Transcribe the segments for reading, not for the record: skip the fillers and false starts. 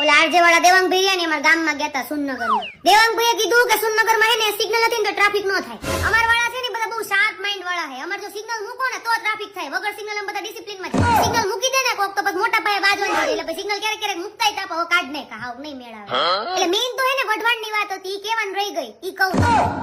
ઓલા RJ વાળા દેવાંગભાઈ રહ્યા ને અમારા ગામમાં ગયા હતા સુનનગરમાં. દેવાંગભાઈએ કીધું કે સુનનગરમાં હે ને સિગ્નલ હતી ને તો ટ્રાફિક નો થાય. અમાર વાળા છે ને બધા બહુ શાર્પ માઇન્ડ વાળા છે. અમાર જો સિગ્નલ મૂકો ને તો ટ્રાફિક થાય. વગર સિગ્નલ અમે બધા ડિસિપ્લિનમાં છે. સિગ્નલ મૂકી દે ને કોક તો પછી મોટા પાયે બાજવાનું થાય. એટલે પછી સિગ્નલ ક્યારેક ક્યારેક મુકતાય તાપ હવે કાઢ ને હાવ નહીં મેળાવે. એટલે મેઇન તો હે ને વઢવાણની વાત હતી ઈ કેવાનું રહી ગઈ. ઈ કહું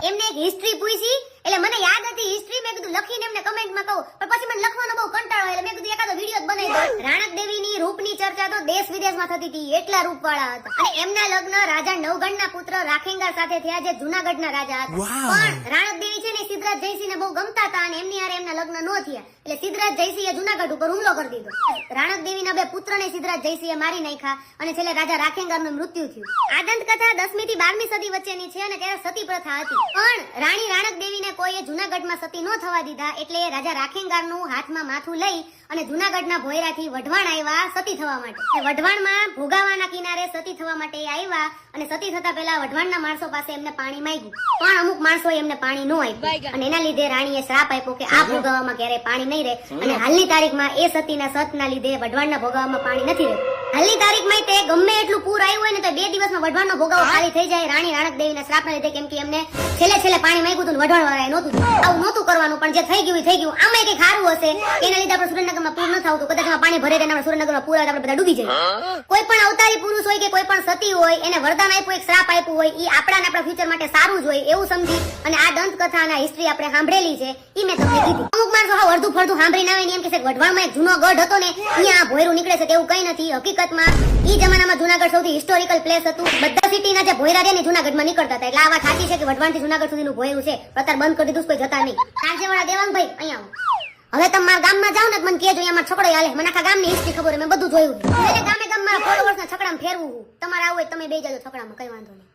એમને એક હિસ્ટ્રી પૂછી એટલે મને યાદ હતી હિસ્ટ્રી. મેં કીધું લખીને એમને કમેન્ટમાં કહું પણ પછી મને લખવાનો બહુ કંટાળો આવે એટલે મેં કીધું એકાદો વિડિયો જ બનાવી દઉં. રાણક દેવીની રૂપની ચર્ચા તો દેશ વિદેશમાં થતી હતી. એટલા રૂપવાળા હતા. અને એમના લગ્ન રાજા નવગણના પુત્ર રાખેંગાર સાથે થયા જે જૂનાગઢના રાજા હતા. પણ રાણક દેવી છે ને સિદ્ધરાજ જયસિંહને બહુ ગમતા હતા અને એમની હારે એમના લગ્ન નો થયા. એટલે સિદ્ધરાજ જયસિંહે જૂનાગઢ ઉપર હુમલો કરી દીધો. રાણક દેવીના બે પુત્રને સિદ્ધરાજ જયસિંહે મારી નાખ્યા અને છેલ્લે રાજા રાખેંગારનું મૃત્યુ થયું. આ દંતકથા 10મી થી 12મી સદી વચ્ચેની છે અને ત્યારે સતી પ્રથા હતી. પણ રાણી રાણક દેવીને કોઈએ જૂનાગઢમાં સતી ન થવા દીધા એટલે રાજા રાખેંગારનું હાથમાં માથું લઈ અને જૂનાગઢના ભોયરાથી વઢવાણ આવ્યા સતી થવા માટે. વઢવાણમાં ભોગાવાના કિનારે સતી થવા માટે આવ્યા અને સતી થતા પહેલા વઢવાણના માણસો પાસે એમને પાણી માંગ્યું. પણ અમુક માણસોએ એમને પાણી ન આપ્યું અને એના લીધે રાણીએ શ્રાપ આપ્યો કે આ ભોગાવામાં ક્યારેય પાણી નહીં રહે. અને હાલની તારીખમાં એ સતીના સતના લીધે વઢવાણના ભોગાવામાં પાણી નથી રહેતું. હાલની તારીખમાં તે ગમે એટલું પૂર આવ્યું હોય ને તો 2 દિવસમાં વઢવાણનો ભોગાવો ખાલી થઈ જાય રાણી રાણક દેવીના શ્રાપના લીધે. કેમ કે એમને છેલ્લે પાણી માંગ્યું હતું વઢવાણ વાળાએ નહોતું. આવું નહોતું કરવાનું પણ જે થઈ ગયું થઈ ગયું. આમાં કઈ સારું હશે એના લીધે આપણે સુરેન્દ્રનગરમાં પૂર ન થતું. કદાચ પાણી ભરે તેના સુરેન્દ્રનગરમાં પૂર આવે આપણે બધા ડૂબી જાય. કોઈ પણ અવતારી પુરુષ હોય કે કોઈ પણ સતી હોય એને વરદાન આપ્યું એક શ્રાપ આપ્યું હોય ઈ આપણા ફ્યુચર માટે સારું જ હોય એવું સમજી અને આ દંતકથા અને હિસ્ટ્રી આપણે સાંભળેલી છે ઈ મેં તમને કીધી. અમુક માણસો હા અડધું ફરધું સાંભળીને આવે ને એમ કે છે વઢવાણમાં એક જૂનો ગઢ હતો ને અહીંયા ભોયરું નીકળે છે તેવું કઈ નથી. હકીકતમાં ઈ જમાનામાં જૂનાગઢ સૌથી હિસ્ટોરિકલ પ્લેસ હતું. બધા સિટીના જે ભોયરા છે ને જૂનાગઢમાં નીકળતા હતા. એટલે આ વાત સાચી છે કે વઢવાણથી જૂનાગઢ સુધીનું ભોયરું છે. અત્યારે બંધ કરી દીધું કોઈ જતા નહીં. કાંજેવાળા દેવાંગભાઈ અહીંયા હવે તમે મારા ગામમાં જાવ ને મને કહેજો અહીંયા છકડો હાલે. મને આખા ગામની હિસ્ટ્રી ખબર મેં બધું જોયું. એટલે ગામે મારા ફોલોવર્સના છકડામાં ફેરવું. તમારે આવું હોય તમે બે જાજો છકડામાં કઈ વાંધો નહીં.